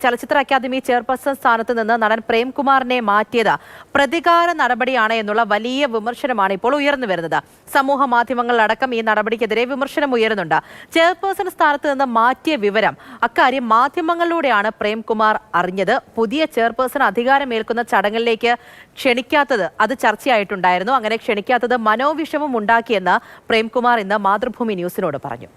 ചലച്ചിത്ര academy chairperson സ്ഥാനത്ത് നിന്ന് നടൻ പ്രേംകുമാറിനെ മാറ്റിയത് പ്രതികാര നടപടിയാണ് എന്നുള്ള വലിയ വിമർശനമാണ് ഇപ്പോൾ ഉയർന്നു വരുന്നത്. സമൂഹ മാധ്യമങ്ങളിലടക്കം ഈ നടപടിക്കെതിരെ വിമർശനം ഉയരുന്നുണ്ട്. ചെയർപേഴ്സൺ സ്ഥാനത്ത് നിന്ന് മാറ്റിയ വിവരം അക്കാര്യം മാധ്യമങ്ങളിലൂടെയാണ് പ്രേംകുമാർ അറിഞ്ഞത്. പുതിയ ചെയർപേഴ്സൺ അധികാരമേൽക്കുന്ന ചടങ്ങിലേക്ക് ക്ഷണിക്കാത്തത് അത് ചർച്ചയായിട്ടുണ്ടായിരുന്നു. അങ്ങനെ ക്ഷണിക്കാത്തത് മനോവിഷമം ഉണ്ടാക്കിയെന്ന് പ്രേംകുമാർ ഇന്ന് മാതൃഭൂമി ന്യൂസിനോട് പറഞ്ഞു.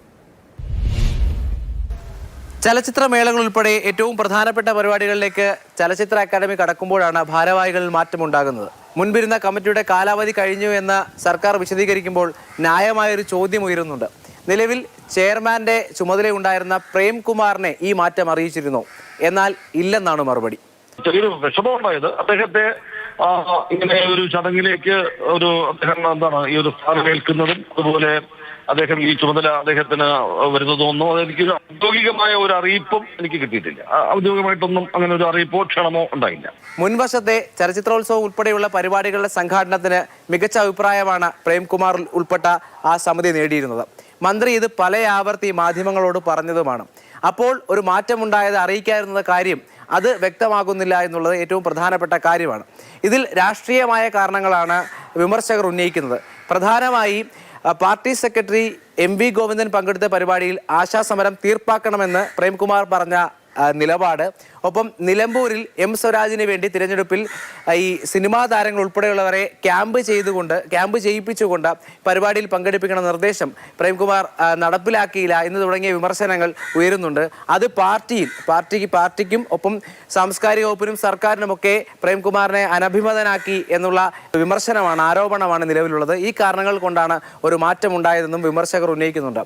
ചലച്ചിത്രമേളകൾ ഉൾപ്പെടെ ഏറ്റവും പ്രധാനപ്പെട്ട പരിപാടികളിലേക്ക് ചലച്ചിത്ര അക്കാദമി കടക്കുമ്പോഴാണ് ഭാരവാഹികളിൽ മാറ്റമുണ്ടാകുന്നത്. മുൻപിരുന്ന കമ്മിറ്റിയുടെ കാലാവധി കഴിഞ്ഞു എന്ന് സർക്കാർ വിശദീകരിക്കുമ്പോൾ ന്യായമായൊരു ചോദ്യം ഉയരുന്നുണ്ട്. നിലവിൽ ചെയർമാന്റെ ചുമതലയുണ്ടായിരുന്ന പ്രേംകുമാറിനെ ഈ മാറ്റം അറിയിച്ചിരുന്നു, എന്നാൽ ഇല്ലെന്നാണ് മറുപടി. ചെറിയൊരു വിഷമമുണ്ടായത് അദ്ദേഹത്തെ ഇങ്ങനെ ഒരു ചടങ്ങിലേക്ക് അദ്ദേഹം ഈ ഒരു സ്ഥാനം ഏൽക്കുന്നതും അതുപോലെ അദ്ദേഹം ഈ ചുമതല അദ്ദേഹത്തിന് വരുന്നതൊന്നും അതെനിക്ക് ഔദ്യോഗികമായ ഒരു അറിയിപ്പും എനിക്ക് കിട്ടിയിട്ടില്ല. ഔദ്യോഗികമായിട്ടൊന്നും അങ്ങനെ ഒരു അറിയിപ്പോ ക്ഷണമോ ഉണ്ടായില്ല. മുൻവശത്തെ ചലച്ചിത്രോത്സവം ഉൾപ്പെടെയുള്ള പരിപാടികളുടെ സംഘാടനത്തിന് മികച്ച അഭിപ്രായമാണ് പ്രേംകുമാർ ഉൾപ്പെട്ട ആ സമിതി നേടിയിരുന്നത്. മന്ത്രി ഇത് പല ആവർത്തി മാധ്യമങ്ങളോട് പറഞ്ഞതുമാണ്. അപ്പോൾ ഒരു മാറ്റമുണ്ടായത് അറിയിക്കാതിരുന്ന കാര്യം അത് വ്യക്തമാകുന്നില്ല എന്നുള്ളത് ഏറ്റവും പ്രധാനപ്പെട്ട കാര്യമാണ്. ഇതിൽ രാഷ്ട്രീയമായ കാരണങ്ങളാണ് വിമർശകർ ഉന്നയിക്കുന്നത്. പ്രധാനമായി party secretary M V Govindan പങ്കെടുത്ത പരിപാടിയിൽ ആശാസമരം തീർപ്പാക്കണമെന്ന് പ്രേംകുമാർ പറഞ്ഞ നിലപാട്, ഒപ്പം നിലമ്പൂരിൽ എം സ്വരാജിന് വേണ്ടി തിരഞ്ഞെടുപ്പിൽ ഈ സിനിമാ താരങ്ങൾ ഉൾപ്പെടെയുള്ളവരെ ക്യാമ്പ് ചെയ്യിപ്പിച്ചുകൊണ്ട് പരിപാടിയിൽ പങ്കെടുപ്പിക്കണമെന്ന നിർദ്ദേശം പ്രേംകുമാർ നടപ്പിലാക്കിയില്ല എന്ന് തുടങ്ങിയ വിമർശനങ്ങൾ ഉയരുന്നുണ്ട്. അത് പാർട്ടിക്കും ഒപ്പം സാംസ്കാരിക വകുപ്പിനും സർക്കാരിനുമൊക്കെ പ്രേംകുമാറിനെ അനഭിമതനാക്കി എന്നുള്ള ആരോപണമാണ് നിലവിലുള്ളത്. ഈ കാരണങ്ങൾ കൊണ്ടാണ് ഒരു മാറ്റമുണ്ടായതെന്നും വിമർശകർ ഉന്നയിക്കുന്നുണ്ട്.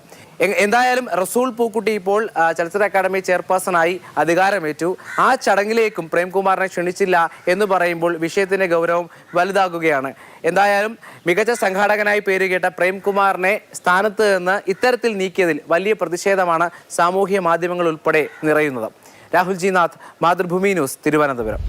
എന്തായാലും റസൂൽ പൂക്കുട്ടി ഇപ്പോൾ ചലച്ചിത്ര അക്കാദമി ചെയർപേഴ്സണായി അധികാരമേറ്റു. ആ ചടങ്ങിലേക്കും പ്രേംകുമാറിനെ ക്ഷണിച്ചില്ല എന്ന് പറയുമ്പോൾ വിഷയത്തിന്റെ ഗൗരവം വലുതാകുകയാണ്. എന്തായാലും മികച്ച സംഘാടകനായി പേരുകേട്ട പ്രേംകുമാറിനെ സ്ഥാനത്ത് നിന്ന് ഇത്തരത്തിൽ നീക്കിയതിൽ വലിയ പ്രതിഷേധമാണ് സാമൂഹ്യ മാധ്യമങ്ങൾ ഉൾപ്പെടെ നിറയുന്നത്. Rahul G Nath, Mathrubhumi news, Thiruvananthapuram.